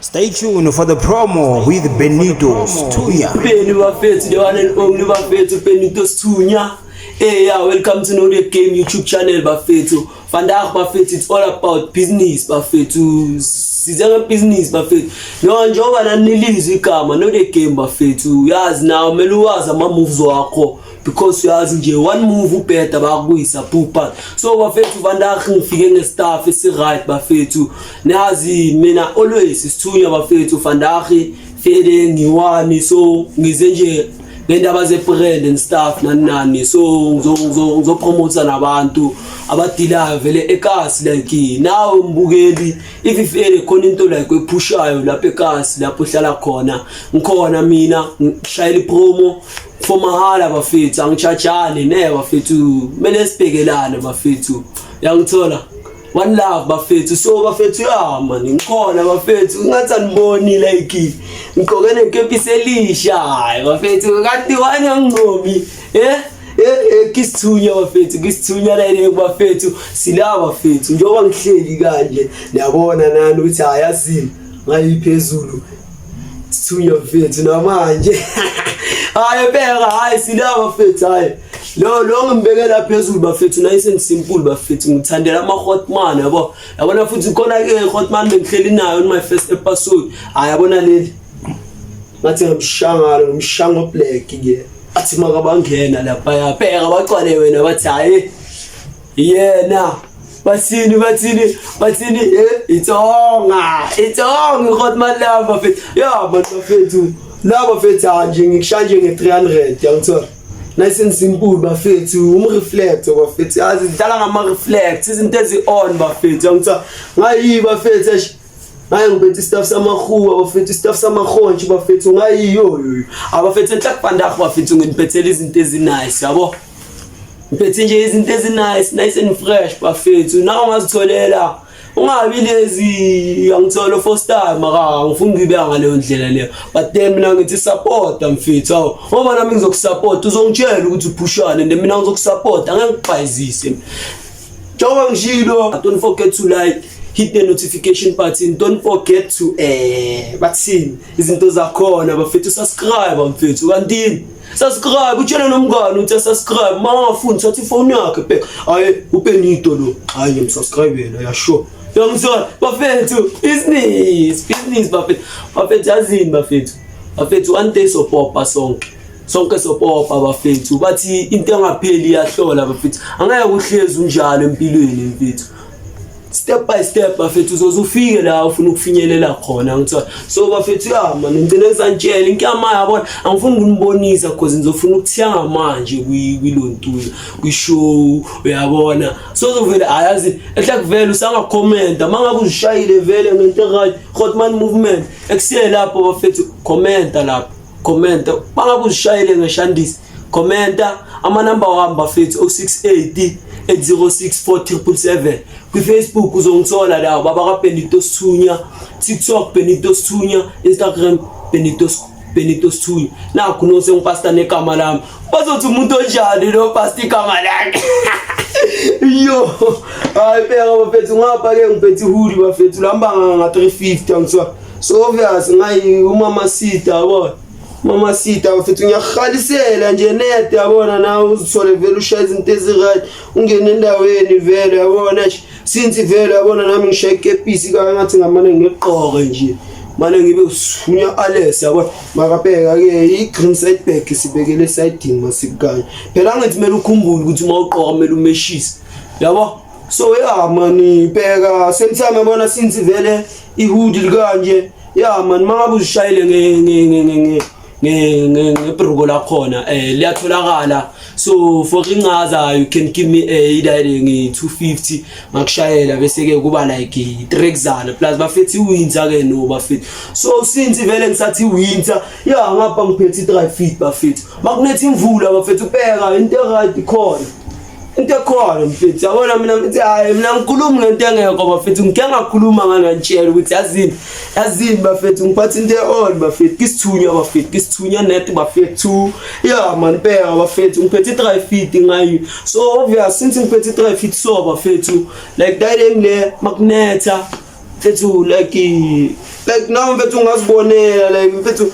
Stay tuned for the promo with Benito Stunya. Benny Buffett, the one and only Buffett, Benito Stunya. Hey, yeah, welcome to Know The Game YouTube channel, Buffett. Vandaag Buffett, it's all about business, Buffett. Sizanga business, Buffett. No, njoba na nilizi kama Know The Game, Buffett. Yazi now, meluwaza ama moves wako. Because yazi nje one move upeta bakuyisa pupa. So Buffett vandaag ngifike ngestaff esi right, Buffett. Nazi mina always Stunya, Buffett. Vandaag fede ngiwani, so ngize nje ngendaba ze-brand and stuff nani so ngizopromote nabantu abadila vele ekasi like now mbukeli if ifele khona into like epushayo lapha ekasi lapho hlala khona ngikhona mina ngishayela ipromo for mahala bafethu angichargeane bafethu mele sibhekelane bafethu yangithola one love bafethu so bafethu man ngikhona bafethu ngathi aniboni like ngikokene nkempisi elisha hayi bafethu kanti wanya ngqomi Kisithunya bafethu Kisithunya la bafethu sila bafethu njengoba ngihleli kanje niyabona nani ukuthi ayazini ngayiphezulu Kisithunya bafethu namanje hayi beka hayi sila bafethu hayi lo ngibekela phezulu bafethu nice and simple bafethu ngithandela ama hotman yabona futhi khona ke hotman bengihleli nayo in my first episode ayabona leli ngathi ngimshango black ke athi makabangena lapha yapheka baqale wena bathi hayi yena bathini itonga hotman la bafethu ya bafethu la bafethu nje ngikushanje nge300 yangithola nice and simple bafethu umreflector bafethu azidlala ngama reflect izinto ezi on bafethu yangithola ngayi bafethu hayi ngibethe stuff samahuwa bafethu stuff samakhonje bafethu ngayiyo abafethu enhlakubandakho bafethu nginiphethela izinto ezinice yabo ngiphethe nje izinto ezinice and fresh bafethu nawo ngazitholela ungabi lezi yangithola first time maka ngifuna ngibeka ngaleyo ndlela leyo but then mina ngithi support mfethu ngoba nami ngizokusupport uzongitshela ukuthi uphushane and mina ngizokusupport angeke ngibhayizise njengoba ngishilo don't forget to like hit the notification button, don't forget to bathini izinto zakhona bafethu subscribe mfethu kantini subscribe utshela nomngane uthi subscribe mangafuni uthatha ifone yakhe bheka hayi uBenito lo hayi ngimsubscribe yena yasho yangizona bafethu business bafethu yazini bafethu one day sopopa sonke sopopa bafethu bathi into engapheli iyahlola bafethu angeke uhlezi unjalo empilweni mfethu step by step bafethu uzofike la ufuna ukufinyelela khona ngithola so bafethu man ngicela ngizantshela inkama yabona angifuni ukunibonisa because ngizofuna ukuthenga manje kwilontulo kwishow uyabona so uzovela ayazi ehlakuvela usanga comment mangabe uzishayile vele ngento right hotman movement ekusile lapho bafethu commenta lapho commenta mangabe uzishayile ngeshandisi commenta ama number wami bafethu 068 8064777 Facebook uzongithola la baba ka Benito Stunya, TikTok Benito Stunya, Instagram Benito Stunya. Na kunose ngipasta nekama lami bazothi umuntu onjani lo pasta ikama lakhe yo hayi phela bafethu ngapha ke ngiphethe hoodie bafethu lamba nga 350 ngizwa so obvious ngayi umama sita yabona mama sita bafethu ngiyakhalisela nje net yabona nawe uzithole vele ushaya izinto eziright ungene endaweni vele yabona since vele yabona nami ngisheke episi kangathi ngamane ngeqoqe nje manje ngibe usunya Alex yabona makabheka ke i-green side bag sibekele siding masikanye phela ngithi mele ukhumbule ukuthi mawuqoqa mele umeshise yabo so man bheka sentime yabona since vele ihood likanje man mangabe uzishayile ngebrugo la khona liyatholakala so for ingaza you can give me idile nge250 ngakushayela bese ke kuba like 3 zana plus bafethi winter ke no bafethi so since vele ngisathi winter ngapha ngiphethe 3 feet bafethi makunethi imvula bafethi ubheka into right khona into khona mfethu yabona mina ngithi hayi mina ngikhuluma ngento engekho bafethu ngike ngakhuluma ngantshela ukuthi yazini bafethu ngiphatha into on bafethu Kisithunya net bafethu man phela bafethu ngiphethe 3 feet ngayo so obvious since ngiphethe 3 feet so bafethu like direct le magneta fethu like like now mfethu ungazibonela like mfethu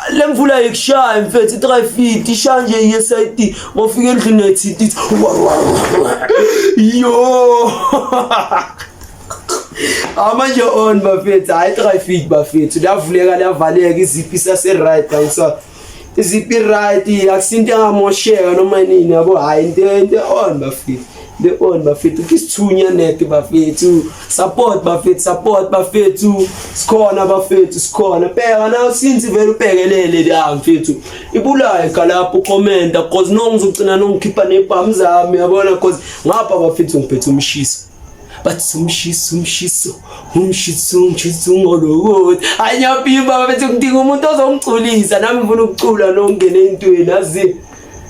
lemvula ikushaya mfethu i-traffic ishanje yeside mawufika endlini ethi yo manje on bafethu hayi traffic bafethu lavuleka lavaleka iziphi sase right awusa iziphi right akusinto engamosheka noma nini yabo hayi into on bafethu the on bafethu kisithunya net bafethu support bafethu sikhona bafethu sikhona pheka nawe since vele ubhekelele la mfethu ibulaye kalapho comment because no ngizogcina nongikhipha nebhamu zami yabona because ngapha bafethu ngiphethe umshiso but umshiso ngolokuthi anyapimba bafethu ngidinga umuntu ozongculisa nami ngifuna ukucula nongena entweni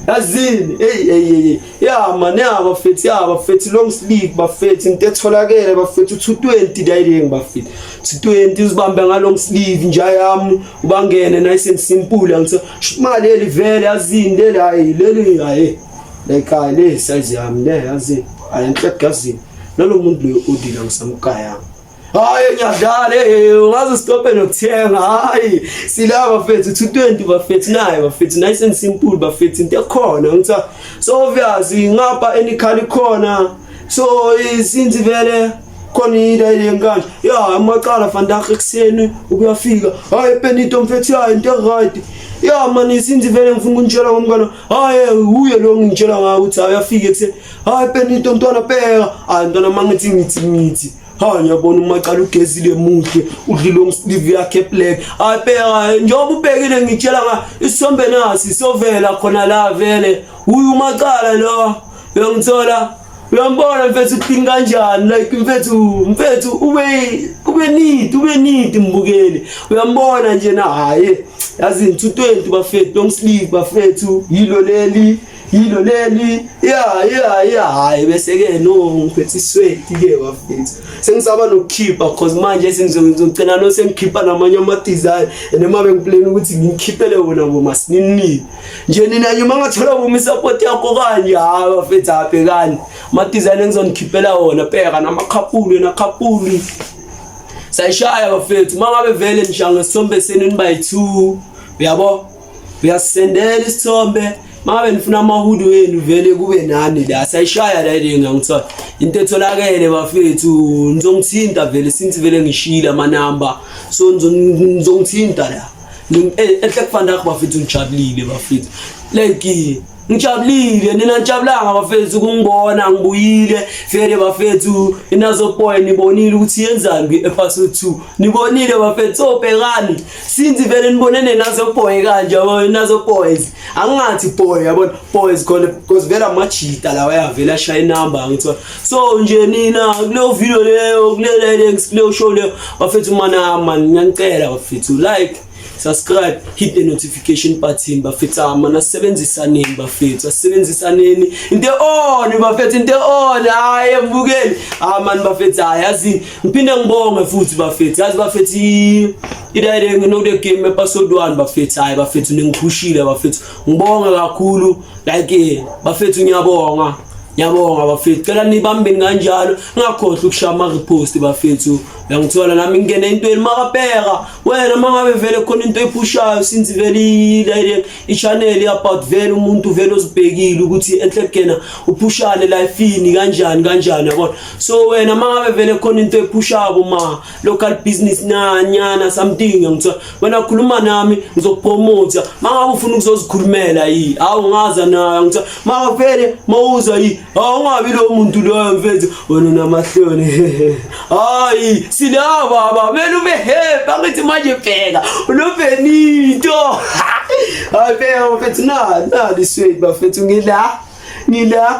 azini hey ya man ya bafethu long sleeve bafethu into etholakele bafethu 220 dayeng bafethu 220 uzibambe nga long sleeve nje yami ubangene nice and simple ngithi imali elivele azini leli hayi like le size yami le azini ayinhle gazini nalo muntu lo odila ngisamkaya hayi ngiyadlala ungaze stope nokuthenga hayi silava bafethu 220 bafethu naye bafethu nice and simple bafethu into ekhona ngithi so obvious ngapha enikhali khona so since vele khona ile nganje ya amaqala vandag ekseni ukuyafika hayi Benito mfethu hayi into right ya man since vele ngifuna ukunitshela ngomngane hayi uye lo ngitshela ngawo ukuthi ayafika ekseni hayi Benito mntwana pheka hayi mntwana mangithi hayi yabona umaqala ugezile muhle udlilo ngislive yakhe black apheka njengoba ubhekile ngitshela nga isombe nasi sovela khona la vele uyu umaqala lo uyangithola uyambona mfethu uthini kanjani like mfethu ube neat mbukeli uyambona nje na hayi yazi 220 bafethu long sleeve bafethu yilo leli ya hayi bese ke no ngiphethe sweat ke bafethu sengisaba nokukhipha because manje sengizogcina no sengikhipha namanye ama design and emabe ngiplan ukuthi ngikhiphele wona ngomasinini nje nina nje mangathola bumi support yakho kanje hayi bafethu abhekani ama design engizonigipela wona pheka namakhapuli sayishaya bafethu mangabe vele nishanga isithombe senini by 2 uyabo uyasendela isithombe mabe nifuna amahudu wenu vele kube nani la sayishaya la ile ngangithola into etholakele bafethu nizongithinta vele since vele ngishila ama number so nizongithinta la ehle kufanda bafethu ngijabulile bafethu like ngijabulile nina njabulanga bafethu ukungibona ngibuyile vele bafethu inazo boy nibonile ukuthi yenzani kwi-episode 2 nibonile bafethu obhekani since vele nibonene nazo boy kanje yabo nazo boys angathi boy yabona boys khona because vele amajita lawa yavela shaya number ngithiwa so nje nina kuleyo video leyo kuleyo show leyo bafethu man ngiyacela bafethu like subscribe, hit the notification button bafethu mana sebenzisaneni bafethu asebenzisaneni into on bafethu into on hayi mbukeli man bafethu yazi ngiphinde ngibonge futhi bafethu yazi bafethu idirect no the game episode 1 bafethu hayi bafethu ningiphushile bafethu ngibonga kakhulu like bafethu ngiyabonga bafethu cela nibambeni kanjalo ngakhohle ukushaya ama repost bafethu uyangithola nami ngene intweni makabheka wena mangabe vele khona into ephushayo since vele ile i-channel about vele umuntu vele ozibhekile ukuthi enhle kena uphushane life-ini kanjani yabona so wena mangabe vele khona into ephushayo ma local business nanyana something ngithola wena khuluma nami ngizokupromote mangabe ufuna ukuzozikhulumela awungaza nayo ngithola mangabe vele mawuza awungabi lo muntu lo mfethu wena namahloni hayi silaba vele ube happy angithi manje bheka lo Benito hayi phela mfethu na sweet bafethu ngila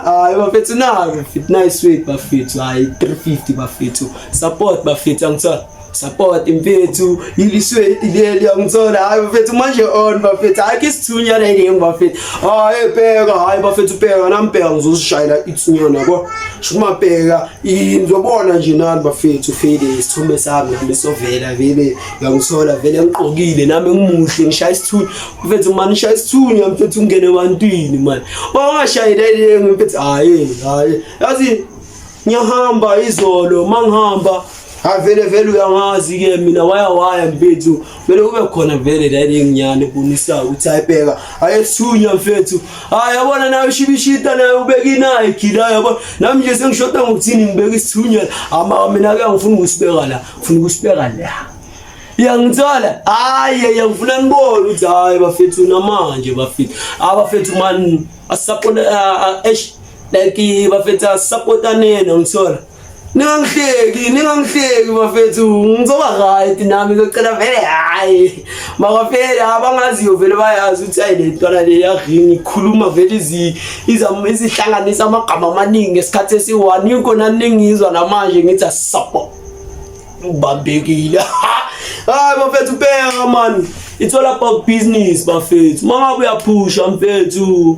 hayi bafethu na nice sweet bafethu hayi 350 bafethu support bafethu angithola support mfethu ilisweet leli angithola hayi bafethu manje on bafethu akisithunya la ile bafethu hayi pheka hayi bafethu pheka nampeka ngizosishayela ithunyana yabo shuma pheka ngizobona nje nani bafethu fede isithombe sami nami sovela vele ngangithola vele ngiqokile nami ngimuhle ngishaya isithunya bafethu manje ngishaya isithunya mfethu ngene ebantwini manje ongashayela ile mfethu hayi yazi ngiyahamba izolo mangihamba vele uyangazi ke mina waya mfethu vele kube khona vele la enginyane ebonisa ukuthi ayibheka ayethunya mfethu yabona nawe ushibishita naye ubeka inike la yabona nami nje sengishoda ngokuthini ngibeka isithunya mina ke ngifuna ukusibeka la yangithola ngifuna ngibone ukuthi bafethu namanje bafethu man support like bafethu supportanena ngithola ningangihleki bafethu ngizoba right nami ngicela vele makafele abangaziyo vele bayazi ukuthi le ntwana le yaringi ikhuluma vele izihlanganisa amagama amaningi esikhathi esi1 inkona ningizwa namanje ngithi support ubambekile bafethu bheka man, it's all about business bafethu mangabe uyaphusha mfethu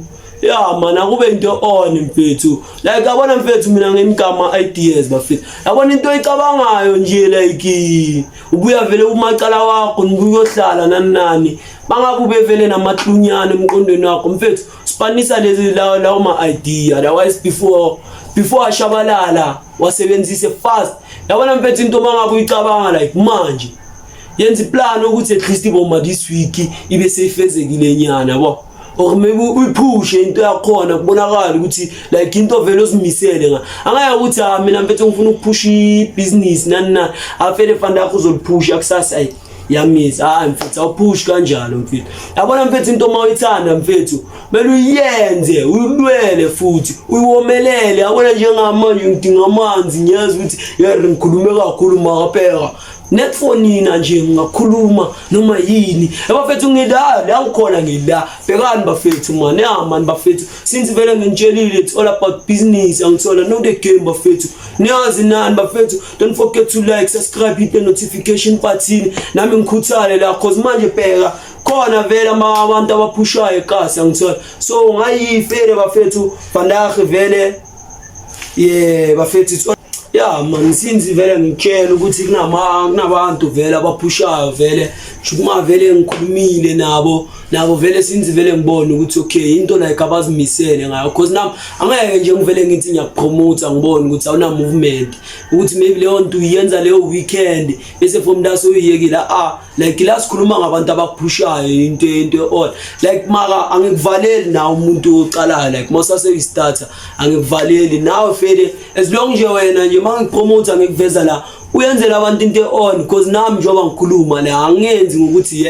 man akube into on mfethu like yabona mfethu mina ngemigama ideas bafethu yabona into oyicabangayo nje like ubuya vele umacala wakho nibuyohlala nani mangabe ube vele namatlunyana emqondweni wakho mfethu sipanisa lezi lawo ma idea otherwise before ashabalala wasebenzise fast yabona mfethu into mangabe uyicabanga like manje yenza iplan ukuthi at least bomba this week ibe seyifezekile nyana yabo or maybe uyiphushe into yakhona kubonakala ukuthi like into vele ozimisele angaya ukuthi mina mfethu ngifuna ukuphusha ibusiness nani afele fanda yakho uzoliphusha kusasa yamisa mfethu awupush kanjalo mfethu yabona mfethu into mawuyithanda mfethu mele uyenze uyilwele futhi uyiwomelele yabona njengamanje ngidinga amanzi ngiyazi ukuthi ngikhulume kakhulu makapheka netfonina nje ngakhuluma noma yini abafethu ngidala la ngikhona ngila bekani bafethu man bafethu since vele ngitshelile it's all about business angithola no the game bafethu niyazi nani bafethu don't forget to like subscribe hit the notification button nami ngikhuthale la cause manje bheka khona vele abantu abaphushayo ekasi angithola so ngayifele bafethu vandaag vele bafethu man since vele ngitshela ukuthi kunabantu vele abaphushayo vele shukuma vele ngikhulumile nabo vele since vele ngibone ukuthi okay into like abazimisele ngayo because nami angeke nje ngivele ngithi ngiyapromote ngibone ukuthi awuna movement ukuthi maybe leyo nto uyenza leyo weekend bese from that so uyekila like la sikhuluma ngabantu abaphushayo into all like maka angikuvaleli na umuntu oqalayo like mase starter angikuvaleli nawe vele as long nje wena nje mangipromote ngikuveza la uyenzela abantu into on because nami njoba ngikhuluma la angenzi ngokuthi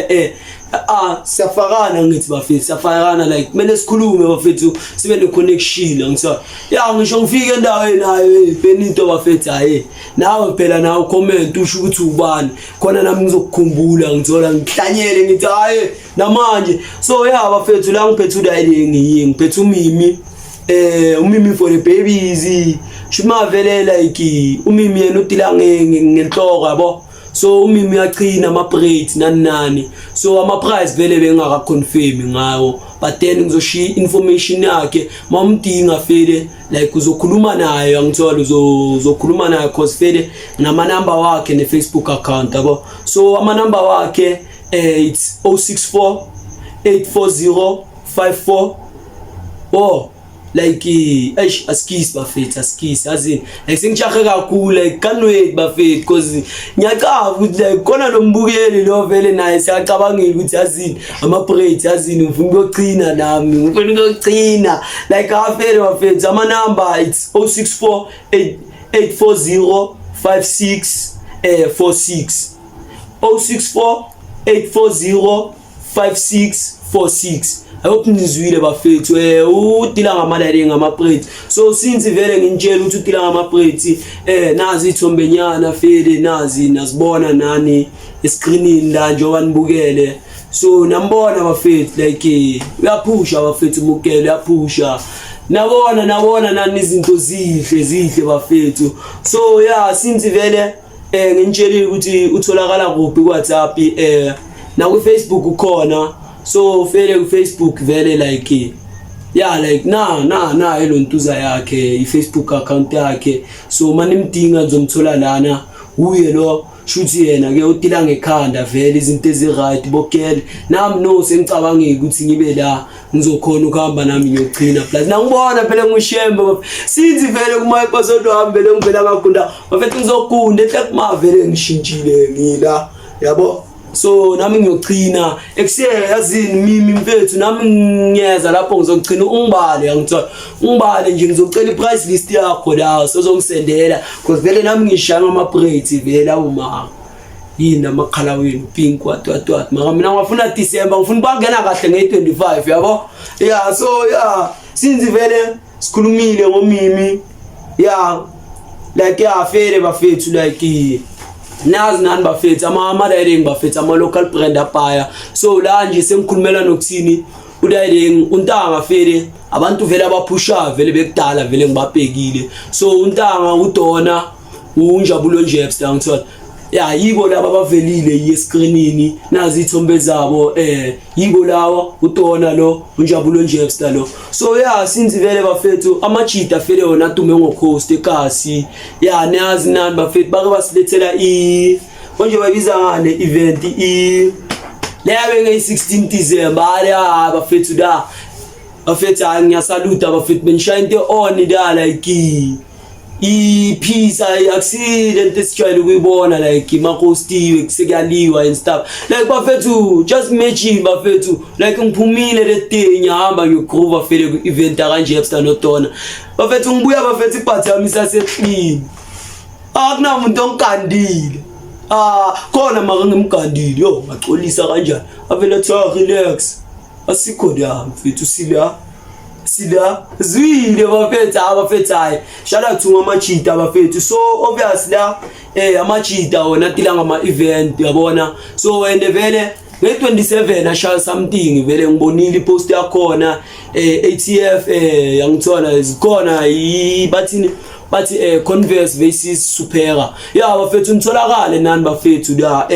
siyafakana ngithi bafethu siyafakana like kumele sikhulume bafethu sibe ne connection ngithiwa ngisho ngifike endaweni nayo Benito bafethu nawe phela nawe comment usho ukuthi ubani khona nami ngizokukhumbula ngithola ngihlanyele ngithi namanje so bafethu la ngiphethe udayile ngiphethe umimi for the babies shuma vele like umimi yena udila ngenhloko yabo so umimi uyachina ama braids nani so ama price vele bengaka confirm ngawo but then ngizoshiya information yakhe mamdinga vele like uzokhuluma naye angithola uzokhuluma naye cause vele nama number wakhe ne Facebook account yabo so ama number wakhe it's 064 840 54 like askis bafethu askis azini like sengichache kakhulu like can't wait bafethu because ngiyacaba ukuthi like khona lo mbukeli lo vele naye siyacabangela ukuthi azini ama braids azini ngifuna ukuchina nami ngifuna ukuchina like afele bafethu ama number it's 064 840 5646 064 840 5646 hope nizwile bafethu udila ngamalale ngamabraids so since vele ngintshela ukuthi udila ngamabraids nazi ithombenyana vele nazi nazibona nani escreenini la nje wanibukele so nambona bafethu like uyaphusha bafethu mukele uyaphusha nabona nani izinto zihle bafethu so since vele ngintshela ukuthi utholakala kuphi ku WhatsApp na ku Facebook ukhona so vele ku Facebook vele like like na elontuza yakhe i Facebook account yakhe so manimdinga ngizomthola lana uye lo shuthi yena ke utila ngekhanda vele izinto eziright bokela nami no sengicabangeke ukuthi ngibe la ngizokhona ukuhamba nami ngiyogcina plus nangibona phela ngushembe sinzi vele kuma episode wahambele ngivela ngagunda bafethu ngizogunda ehlekuma vele ngishintshile ngila yabo so nami ngiyogcina ekuse yazini mimi mfethu nami ngiyeza lapho ngizogcina ungibale angithola ungibale nje ngizocela iprice list yakho la sozongisendela because vele nami ngishaya ama braids vele awuma yini amakhala wenu pink what mara mina ngafuna December ngifuna bangena kahle nge25 yabo yeah so yeah since vele sikhulumile ngomimi yeah like yeah fere bafethu like nazi nani bafethu ama direct bafethu ama local brand apaya so la nje sengikhulumela nokuthini udirect untanga fere abantu vele abaphusha vele bekudala vele ngibabhekile so untanga udona unjabulo Jepster ngithola ya yibo laba bavelile yescreenini nazi ithombe zabo yibo lawa udona lo unjabulo Jepster lo so yeah since vele bafethu amachita fele yona dume ngocoast ekasi ya nazi nani bafethu bake basilethela konje bayibiza ngane event leyabe nge16 December ala bafethu da bafethu ngiyasaluta bafethu benishayinte on da like peace accident esijwayele ukuyibona like makostiwe kusekaliwa and stuff like bafethu just imagine bafethu like ngiphumile le day ngihamba ngiyogroove fele ku event kanje Jepster nodona bafethu ngibuya bafethu iphathi yami saseclean akunamuntu ongandile khona maka ngimgandile yo ngaxolisa kanjani avela tha relax asikho la mfethu sila zwile bafethu hayi shout out to amachita bafethu so obviously amachita wona tila ngama event yabona so and vele nge27 ashaya something vele ngibonile ipost yakhona ATF yangithola izikhona bathi Converse versus Supera yeah bafethu nitholakale nani bafethu la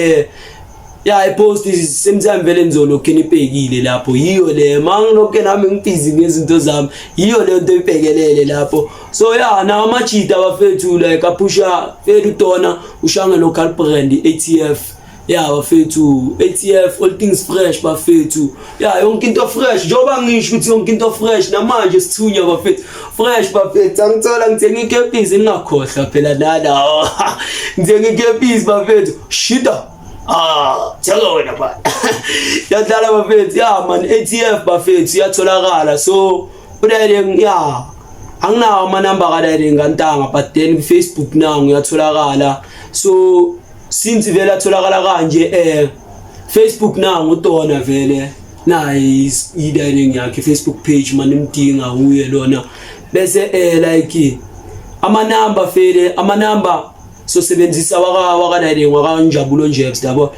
yeah ipost is sometimes vele nzolo kenibhekile lapho yiyo le mangilokho nami ngibhizi ngezinto zami yiyo le nto ibhekelele lapho so yeah na amachita bafethu like apusha vele udona ushanga local brand ATF yeah bafethu ATF all things fresh bafethu yeah yonke into fresh njoba ngisho ukuthi yonke into fresh namanje sithunya bafethu fresh bafethu angithola ngithenga ikepisi ngingakhohlwa phela nala ngithenga ikepisi bafethu shida tshaka wena ba yadlala bafethu yeah man ATF bafethu yatholakala so udirect yeah anginawo ama number ka direct ngantanga but then Facebook nangu ngiyatholakala so since vele atholakala kanje Facebook nangu udona vele nice idirect yakhe Facebook page man imdinga uye lona bese like ama number vele ama number so sebenzisa waka direct wakanjabulo Jepster yabo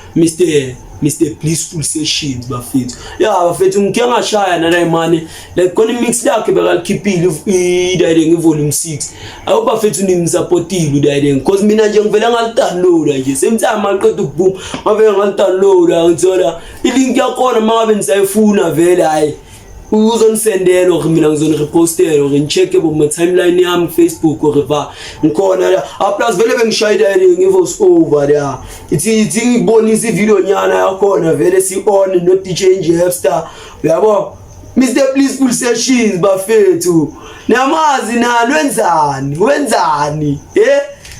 Mr Blissful Sessions bafethu yeah bafethu ngike ngashaya nala imani like kona mix yakhe bekalkhiphile idirect volume 6 awu bafethu nimsupportile udirect because mina nje ngivela ngalidownloada nje semtime maqeda ukuboom ngabe ngalidownloada ngithola ilink yakhona mangabe nisayifuna vele hayi uzonisendela or mina ngizonirepostel or ngicheke bo timeline yami Facebook or va ngikhona la plus vele bengishayida ngevoice over la ithi ngibonisa ivideo nyana yakhona vele si on no DJ Jepster yabo Mr Blissful Sessions bafethu namazi nani wenzani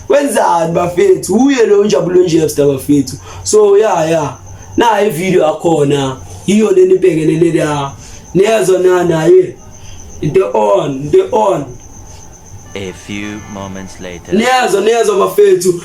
wenzani bafethu uye lo Njabulo Jepster bafethu so yeah na ivideo yakhona iyo leni bhekelele la nezo naye the on a few moments later nezo bafethu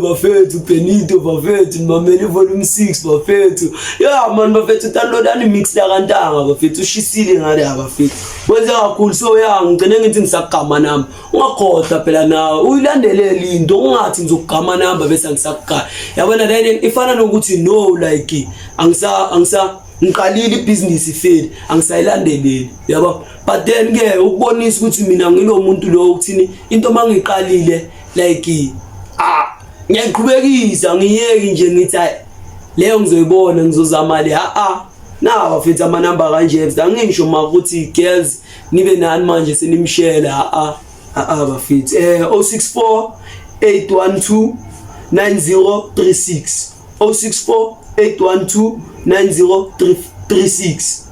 bafethu Benito bafethu mameli volume 6 bafethu yeah man bafethu download ani mix la kantanga bafethu ushisile ngale bafethu wenza kakhulu so yeah ngicene ngithi ngisagama nami ungakhohlwa phela nawe uyilandelele into ungathi ngizogama namba bese ngisakukhala yabona then ifana nokuthi no like angisa ngiqalile ibusiness ifeli angisayilandeleli yabo but then ke ukubonisa ukuthi mina ngilomuntu lo ukuthini into mangiqalile like ngiyaqhubekisa ngiyeki nje ngithi leyo ngizoyibona ngizozama le na bafethu ama number kanje angisho makuthi girls nibe nani manje senimshela bafethu 064 812 9036 064 812 9036.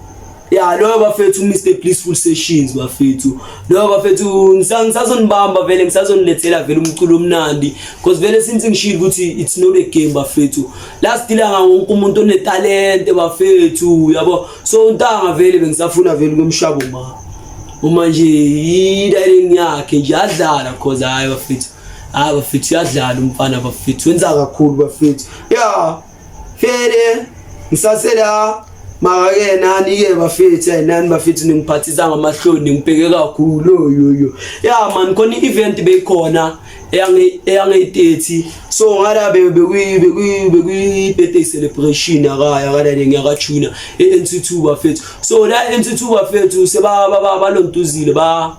Yeah, lo bafethu Mr Blissful Sessions bafethu. Lo bafethu ngisazonibamba vele ngisazonilethela vele umculo omnandi because vele since ngishilo ukuthi it's not a game bafethu. Last dilanga wonke umuntu one talent bafethu yabo. So untanga vele bengisafuna vele kumshabo ma. Uma nje idiring yakhe nje adlala because hayi bafethu. Hayi bafethu yadlala umfana bafethu. Wenza kakhulu bafethu. Yeah. Fede ngisasela Marake nani ke bafethu nani bafethu ningiphathisa ngamahloni ngibheke kakhulu yo. Yeah man khona event beyikhona eyange 30 so ngala bekwi birthday celebration akaya ngiyakachuna eNT2 bafethu. So la eNT2 bafethu sebalontuzile ba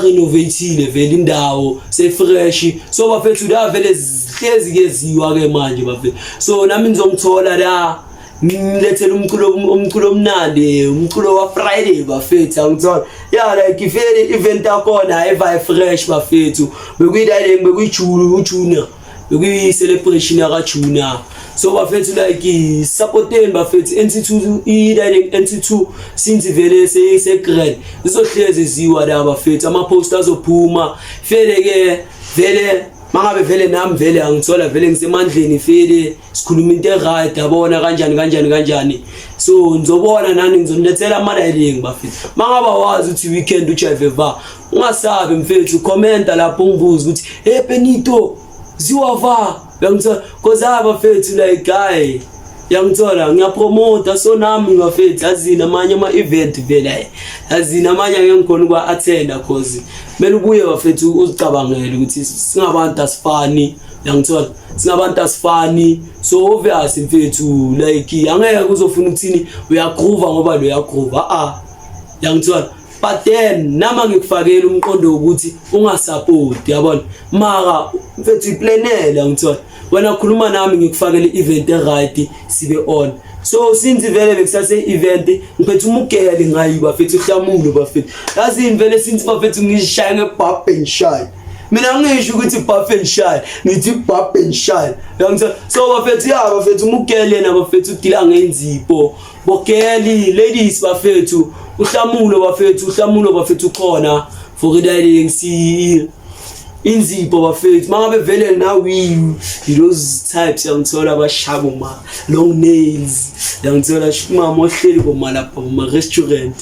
renovateile vele indawo se fresh. So bafethu la vele hlezi keziwa ke manje bafethu. So nami ngizongithola la ngilethela umculo omnandi umculo wa Friday bafethu angithola. Yeah like ifele event yakona eva fresh bafethu bekuyidiring bekuyijuna bekuyi celebration yakajuna. So bafethu like supporteni bafethu NT2 idiring NT2 since vele se grand izohlezi ziwa la bafethu ama posters azophuma fele ke vele mangabe vele nami vele angithola vele ngisemandleni fele sikhuluma into right yabona kanjani. So ngizobona nani ngizonilethela ama-diring bafethu. Mangabe wazi ukuthi weekend uJiveva ungasabe mfethu commenta lapho ungibuza ukuthi hey Benito ziwava yangithola because bafethu like guy yangithola ngiyapromote so nami bafethu azina amanye ama-event vele azina amanye ngikhona kwa attenda cause mele ubuye bafethu uzicabangele ukuthi singabantu asifani yangithola singabantu asifani. So obviously mfethu like angeke uzofuna ukuthini uyagroove ngoba lo uyagroove yangithola. But then nama ngikufakela umqondo ukuthi ungasupporti yabona mara mfethu iplanele yangithola wena khuluma nami ngikufakele event right sibe on. So since vele bekusase event ngiphethe umugele ngayi bafethu uhlamulo bafethu yazini vele since bafethu ngishaya ngebump and shine mina ngisho ukuthi bump and shine ngithi bump and shine yangithola. So bafethu bafethu umugele na bafethu udila ngenzipho bogeli ladies bafethu uhlamulo bafethu khona for dining si inzipho bafethu mangabe vele nawe those types yangithola abashabo ma long nails yangithola mama ohleli boma lapha ma restaurant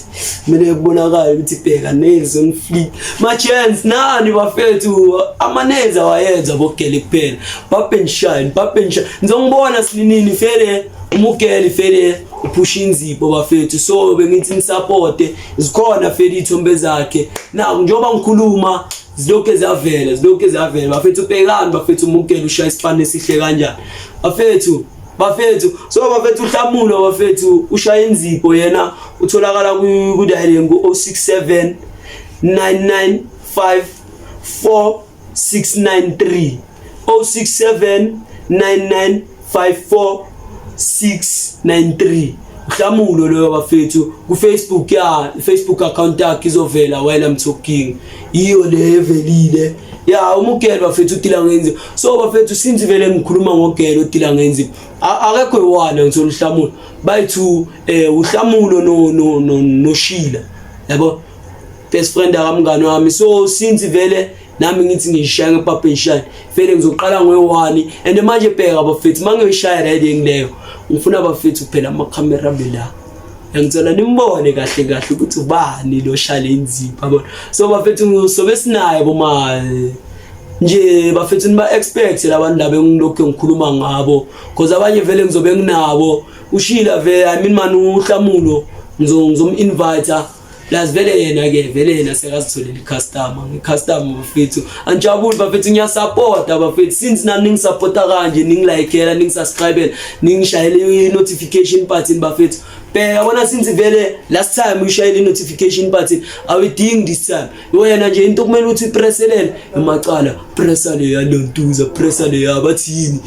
mina kubonakala ukuthi bheka nails on fleek ma chance nani bafethu ama nails awayenza bogele kuphela bump and shine ngizongibona sininini fele umugele fele upush inzipho bafethu. So bengithi nisupport zikhona fele ithombe zakhe na njengoba ngikhuluma zilokho zavela bafethu ubhekani bafethu umugele ushaya isifane sihle kanjani bafethu. So bafethu uhlamulo bafethu ushaya inzipho yena utholakala ku dialing ku 067 995 4693 067 995 4693 uhlamulo lo bafethu ku Facebook account yakhe izovela while I'm talking iyo levelile umugele bafethu udila ngenzi. So bafethu since vele ngikhuluma ngogele udila ngenzi akekho iwana ngithola uhlamulo bayithu uhlamulo no Shila yabo best friend akamngani wami. So since vele nami ngithi ngishaya ngebump and shine vele ngizoqala ngoy1 and manje bheka bafethu mangishaya riding leyo ngifuna bafethu phela ama-camera bela yangithola nimbone kahle ukuthi ubani lo shale inzipho yabona. So bafethu sobe sinaye boma nje bafethu niba expect labantu laba engilokho ngikhuluma ngabo because abanye vele ngizobe nginabo uShila vele I mean man uhlamulo ngizom-invite Las vele yena sekazitholela customer bafethu anjabule bafethu ngiyasupporta bafethu since nani ngisupport kanje ningilikeela ningisubscribe ningishayele i-notification button bafethu yabona since vele last time ushayele i-notification button awudingi this time wena nje into kumele uthi presselele emacala pressa le yalontuza pressa le yabathini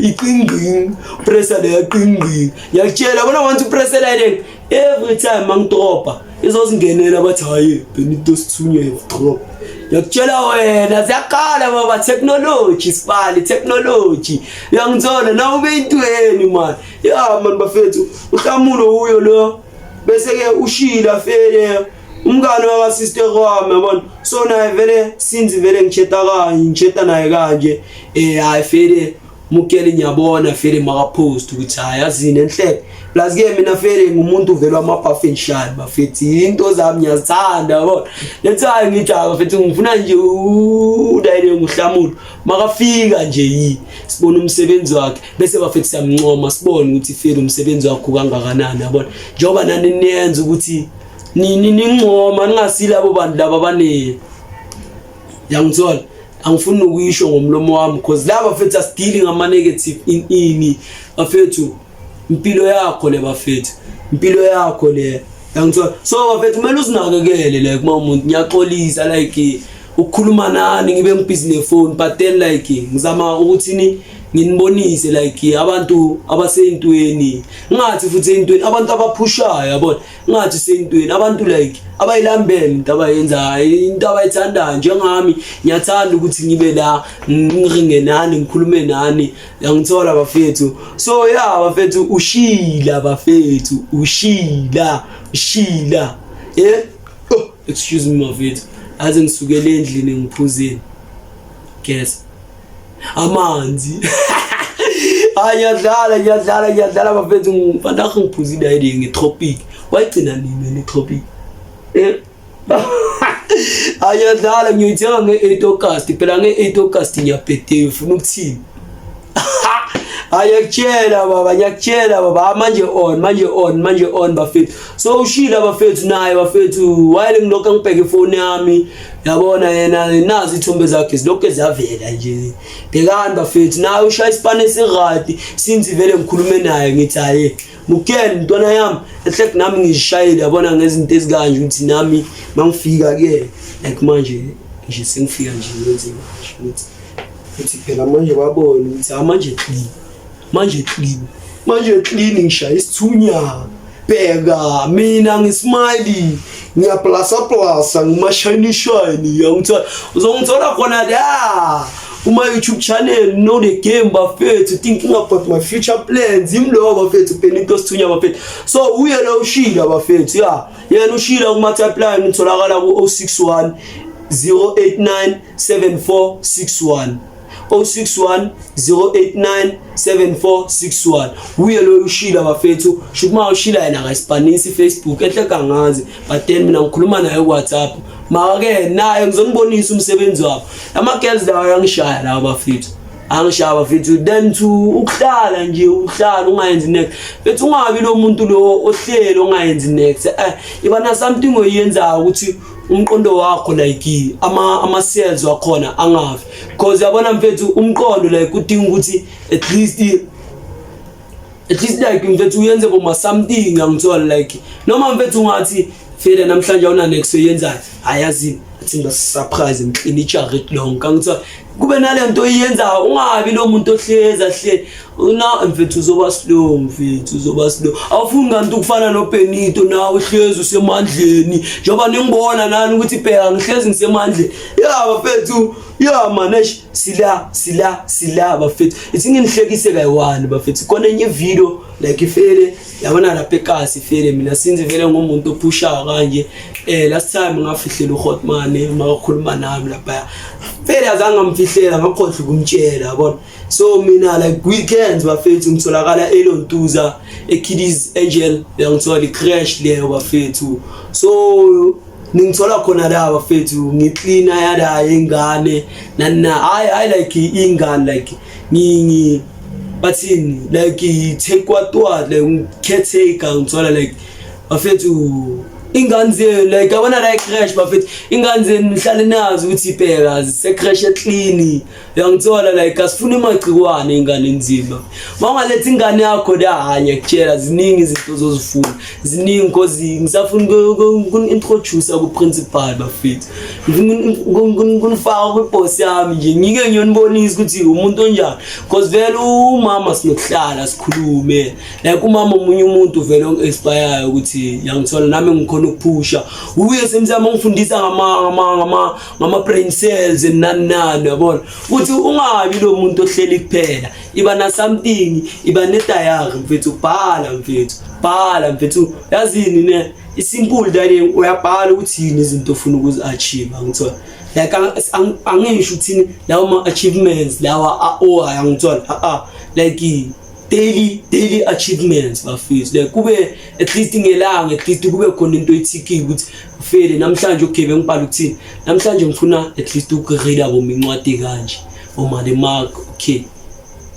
iqingqing pressa le yaqingqing yakutshela bona want to pressele every time mangidropa izozingenela bathi hayi Benito Sithunya drop ngiyakutshela wena siyaqala baba technology sibali technology uyangithola na ube intweni man ya man bafethu uhlamulo uyo lo bese ke ushila fele umngane waka sister wami yabona so naye vele since vele ngitsheta naye kanje hayi fele mukele nyabona fele maka post ukuthi hayi yazini enhleke plus ke mina fele ngumuntu vele wamabuffin shot bafethu into zami ngiyazithanda yabona let's hayi ngithi bafethu ngifuna nje udayile nguhlamulo makafika nje sibona umsebenzi wakhe bese bafethu siyamncoma sibone ukuthi fele umsebenzi wakhe kangakanani yabona njoba nani niyenza ukuthi ningcoma ningasilabo bantu laba bane yangithola angifuni ukuyisho ngomlomo wami because laba bafethu asidili ngama negative ini bafethu impilo yakho le bafethu impilo yakho le yangithola so bafethu kumele usinakekele like uma umuntu ngiyaxolisa like ukukhuluma nani ngibe ngibhizi nefone but then like ngizama ukuthi nginibonise like abantu abaseyintweni ngathi futhi eyintweni abantu abaphushayo yabona ngathi seyintweni abantu like abayilambele into abayenza into abayithanda njengami ngiyathanda ukuthi ngibe la ngiringe nani ngikhulume nani yangithola bafethu so yeah bafethu ushila bafethu ushila excuse me bafethu aze ngisukele endlini ngiphuzeni guess amanzi ngiyadlala bafethu ngifanda ngiphuzile ayide ngetropic wayigcina nini netropic ngiyadlala ngiyithenga nge-8 August phela nge-8 August ngiyabhede ufuna ukuthini ngiyakutshela baba manje on bafethu so ushila bafethu naye bafethu wayele ngilokho ngibheka ifone yami yabona yena nazi ithombe zakhe zilokho zavela nje bhekani bafethu naye ushaya isipane esirati since vele ngikhulume naye ngithi hayi mukeni ntwana yami ehleke nami ngishayile yabona ngezinto ezikanje ukuthi nami mangifika ke like manje nje sengifika nje ngenze ukuthi phela manje babona ukuthi manje clean ngishaya isithunya bheka mina ngismiley ngiyaplasa ngimashine yangithola uzongithola khona la uma YouTube channel know the game bafethu thinking about my future plans imlo bafethu Benito Sithunya bafethu so uye lo ushila bafethu yena ushila kuma timeline ngitholakala ku 061 089 7461 061 089 7461 uye lo ushila bafethu shukuma ushila yena ngaSpanisi Facebook ehleka ngazi but then mina ngikhuluma naye WhatsApp make naye ngizonibonisa umsebenzi wakho ama girls la yangishaya la bafethu angishaya bafethu then to ukuhlala nje ungayenzi next bethu ungabi lo muntu lo ohlelo ungayenzi next ibana something oyenza ukuthi umqondo wakho like ama cells wakhona angafi because yabona mfethu umqondo like udinga ukuthi at least like mfethu uyenze boma something ngangithola like noma mfethu ngathi fela namhlanje awuna next oyenzayo ayazi athi ngasurprise ngiclinicha long ngangithola kube nalento oyenza ungabi lo muntu ohleza una mfethu uzoba slow awufuni kanti ukufana no Benito nawe uhlezi usemandleni njoba ningibona nani ukuthi phela ngihlezi ngisemandleni bafethu manesh sila bafethu ithi nginihlekise kayi1 bafethu khona enye video like ifele yabona lapha ekasi ifele mina since vele ngomuntu ophusha kanje last time ngafihlela uHotman makakhuluma nami lapha phela azange ngamfihlela ngakhohlwa ukumtshela yabona so mina like weekends bafethu ngitholakala eLontuza eKiddies Angel ngithola icrash leyo bafethu so ningithola khona la bafethu ngicleana yada ingane I like ingane like ngingi bathini like take what like caretaker ngithola like bafethu ingane like abana like crash bafethu ingane nihlale nazi ukuthi ipheka se crash clean yangithola like asifuna imagciwane ingane nzima mawungaletha ingane yakho la ngiyakutshela ziningi izinto zozifuna ziningi because ngisafuna uku-introduce ku principal bafethu ngunifaka ku boss yami nje ngike ngiyonibonisa ukuthi umuntu onjani because vele umama sinokuhlala sikhulume like umama omunye umuntu vele ong expire ukuthi yangithola nami ngikhona ukuphusha uye semzama ngifundisa ngama brain cells nani yabona ukuthi ungabi lo muntu ohleli kuphela iba na something iba ne diary mfethu bhala mfethu yazini ne isimple dale uyabhala ukuthi yini izinto ofuna ukuzi-achieve ngithola like angisho ukuthi lawo ma-achievements lawa angithola like daily achievements bafethu like kube at least ngelanga at least kube khona into ethikile ukuthi ufele namhlanje ukugebe ngibhala ukuthini namhlanje ngifuna at least ukureada bomincwadi kanje omade mark okay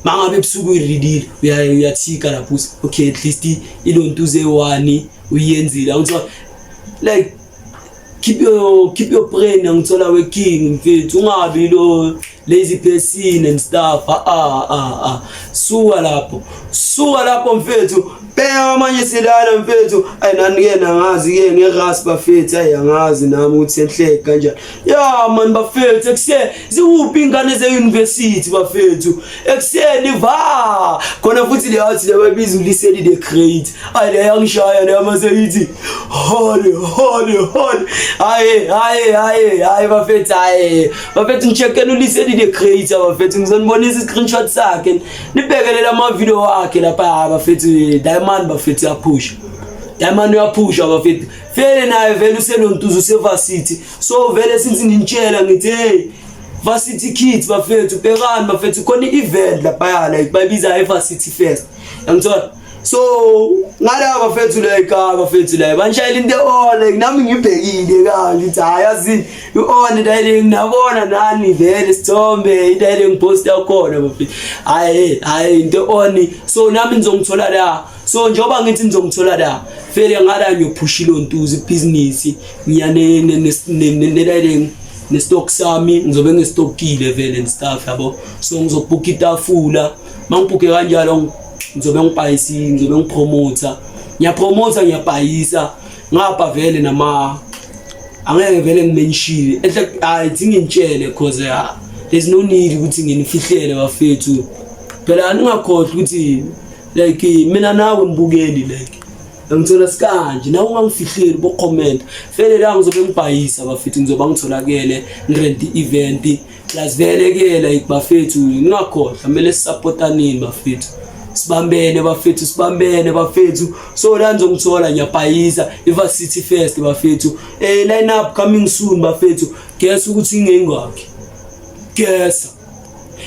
mangabe ebusuku uyireadile uyathika lapho okay at least ilonto ze1 uyenzile ngithola like keep your brain ngithola working mfethu ungabi lo lazy person and stuff suka lapho mfethu bheka amanye silala mfethu ayinani ke nangazi ke ngerasi bafethu ayangazi nami ukuthi enhleke kanjani ya man bafethu ekuseni ziwuphi ingane ze-university bafethu ekuseni khona futhi leyathi lebabiza uliseli the great ayangishaya leyamaseyithi hole hayi bafethu ngicheckeni uliseli the great bafethu ngizonibonisa i-screenshot sakhe nibhekelele ama-video wakhe lapha bafethu Diamond bafethu uyapusha bafethu vele naye vele uselontuzo usevarsity so vele since ngintshela ngithi hey varsity kids bafethu bhekani bafethu khona i-event lapha like bayibiza i-varsity fest ngithola so ngala bafethu like banshayela into like nami ngibhekile kanje ukuthi hayazi u-on dayile nginabona nani vele sithombe idayile ngiposta khona bafethu hayi into on so nami ngizongithola la so njoba ngithi ngizongithola la vele ngala ngiyopusha ilontuzo ibusiness ngiyane ne stock sami ngizobe ngestockile vele and stuff yabo so ngizobhuka itafula mangibhuke kanjalo ngizobe ngipayisi ngizobe ngipromota ngiyapayisa ngapha vele nama angeke vele ngimenshile ethi ngintshele because there's no need ukuthi nginifihlele bafethu phela ningakhohlwa ukuthi like mina nawe mbukeli like ngithola sikanje nawe ungangifihleli bo comment vele la ngizobe ngipayisa bafethu ngizoba ngitholakele ngirent event plus vele ke like bafethu ngingakhohlwa kumele sisupportanini bafethu sibambene bafethu so la ngizongithola ngiyapayisa i-varsity fest bafethu line up coming soon bafethu guess ukuthi ngengakhe guess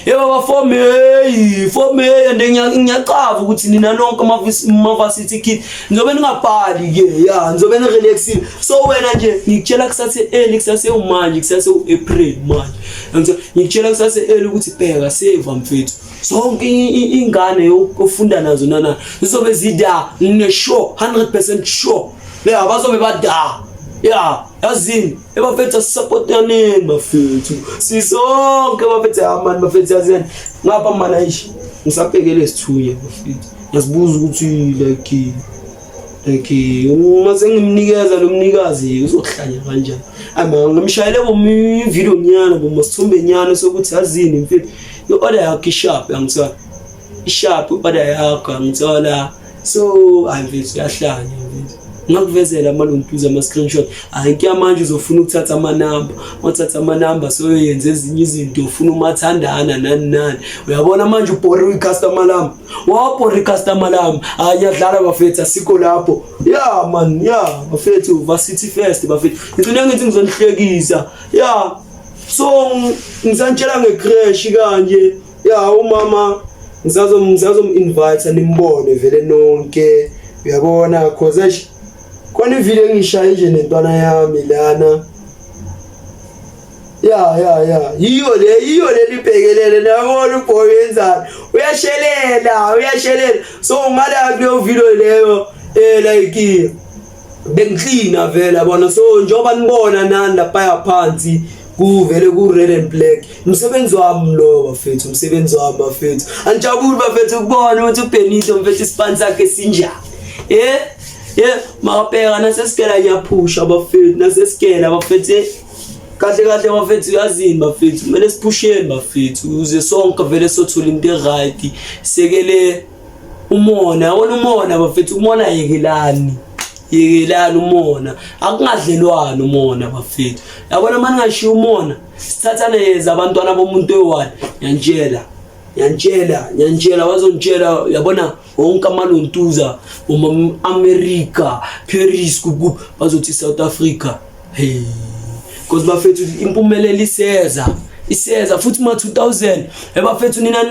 yebo for me and ngiyacava ukuthi nina lonke ama-varsity kid ngizobe ningabhali ke ngizobe nirelaxile so wena nje ngikutshela kusase early kusase umanje kusase u-April manje ngikutshela kusase early ukuthi bheka save mfethu zonke ingane ofunda nazo nana zizobe zida ngisho 100% sure le abazobe bada yazini ebafethu supportaneni bafethu sizonke bafethu amani bafethu yazini ngapha mana ishi ngisabhekele sithuye bafethu ngasibuza ukuthi like uma sengimnikeza lo mnikazi uzohlanya kanjani ngimshayele video nyana bomasithombe nyana sokuthi yazini mfethu i-order yakho isharp ngithola isharp i-order yakho ngithola so mfethu yahlanya mfethu ngakuvezela amalontuza ama-screenshot ayinkiya manje uzofuna ukuthatha amanamba wathatha amanamba so yenze ezinye izinto ufuna umathandana nani uyabona manje ubhore i-customer lami wabhore i-customer lami ayadlala bafethu asikho lapho bafethu varsity fest bafethu ngicine ngithi ngizonihlekisa so ngizantshela ngecrash kanje umama ngizazom-invite nimbone vele nonke uyabona cause khona ivile engishaye nje nentwana yami lana yiyo le libhekelele nabona ubhoy wenzani uyashelela so ngala kuleyo video leyo like bengiklina vele yabona so njoba nibona nani lapha phansi kuvele ku-red and black umsebenzi wami lo bafethu anijabuli bafethu ukubona ukuthi uBenito mfethu ispan sakhe sinjani makabheka nasesikela ngiyaphusha bafethu nasesikela bafethu kahle bafethu yazini bafethu kumele siphusheni bafethu uze sonke vele sothola into right sekele umona bafethu umona yekelani yekelana umona akungadlelwana umona bafethu yabona manje ngashiya umona sithathana yeza abantwana bomuntu oyi-1 nyanjela bazongitshela yabona wonke amalontuza America Paris kuku bazothi South Africa hey because bafethu impumelelo iseza futhi ma 2000 ebafethu nina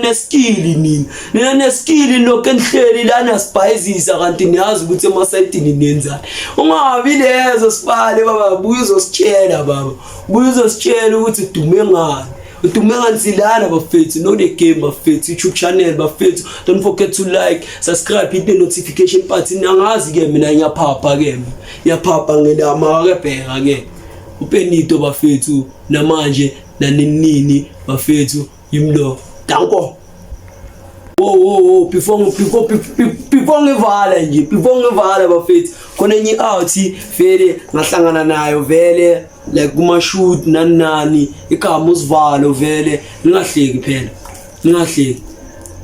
neskili lokho enhleli lana sibhayizisa kanti niyazi ukuthi emasayitini nenzani ungabi lezo sibale baba buya uzositshela ukuthi udume ngani silana bafethu no the game bafethu YouTube channel bafethu don't forget to like subscribe hit the notification button angazi ke mina ngiyaphapha ngelama akebheka ke uPenito bafethu namanje nanini bafethu yimlo danko before ngivala bafethu khona enye out vele ngahlangana nayo vele like kuma shoot nani igama usivalo vele ningahleki phela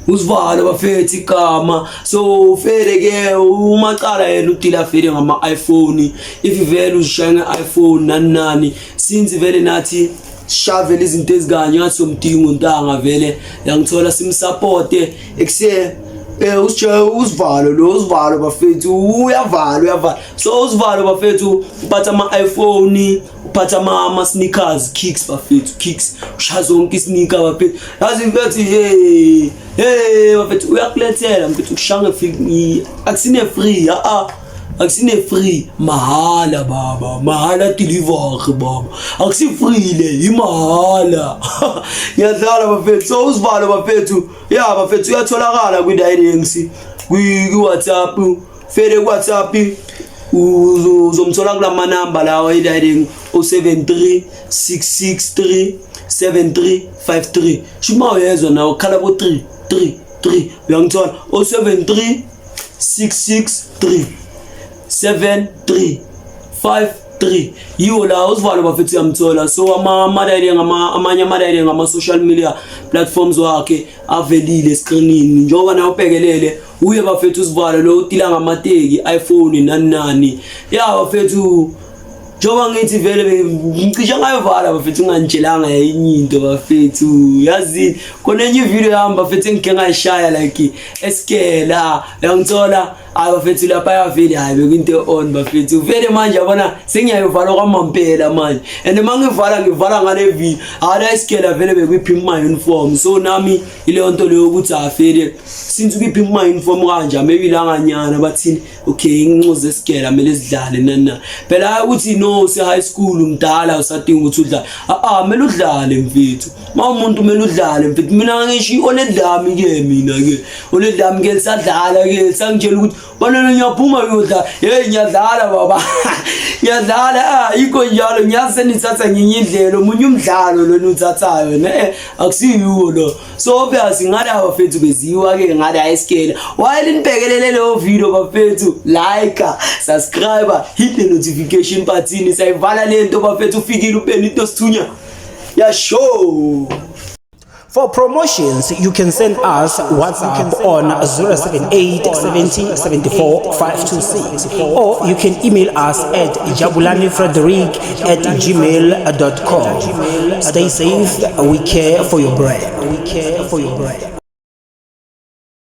usivalo bafethu igama so vele ke umaqala yena udila vele ngama iPhone if vele uzishaya iPhone nani since vele nathi shavele izinto ezikanye ngathi somdingo ntanga vele yangithola simsupport ekuse usivalo bafethu uyavala so usivalo bafethu uphatha ama iPhone uphatha ama sneakers kicks bafethu kicks ushaza zonke isneaker bafethu yazi mfethu hey bafethu uyakulethela mfethu kushanga akusine free akusine free mahala baba mahala delivery baba akusi free le imahala ngiyadlala bafethu so usivalo bafethu bafethu uyatholakala kwi-directs kwi-WhatsApp fere ku-WhatsApp uzomthola kulama number lawa i-direct 073 663 7353 shuma uyezwa nawo khala bo 3 uyangithola 073 663 7353 yiwo la usivalo bafethu yamthola so amanye amadayile ngama social media platforms wakhe avelile screenini njengoba nayo ubhekelele uye bafethu usivalo lo udila ngamateki iPhone nani bafethu njengoba ngithi vele ngicisha ngayovala bafethu nganitshelanga enye into bafethu yazi khona enye video yami bafethu engike ngayishaya like eskela yangithola bafethu lapha yaveli bekunto on bafethu vele manje yabona sengiyayovala kwamampela manje and mangivala ngale video eskela vele bekuyipimp my uniform so nami ile nto leyo ukuthi afele since ukuyipimp my uniform kanje maybe langanyana bathini okay incoze eskela mele sidlale nana phela ukuthi no se high school umdala usadinga ukuthi udlale mele udlale mfethu umuntu mele udlale mfethu mina ngisho oledlami ke mina ke oledlami ke lisadlala ke sangitshela ukuthi bona ngiyaphuma uyodla ngiyadlala baba ngiyadlala iko njalo ngiyasenithatha nginyindlela omunye umdlalo lo nuthathayo akusiyo lo so obvious ngada bafethu beziwa ke ngada iskela while nibhekelele lo video bafethu like subscribe hit the notification button sayivala lento bafethu ufikile uPenito Sithunya show. For promotions, you can send us WhatsApp on 078 70 74 526 or you can email us at jabulanifrederick@gmail.com. Stay safe, we care for your brand.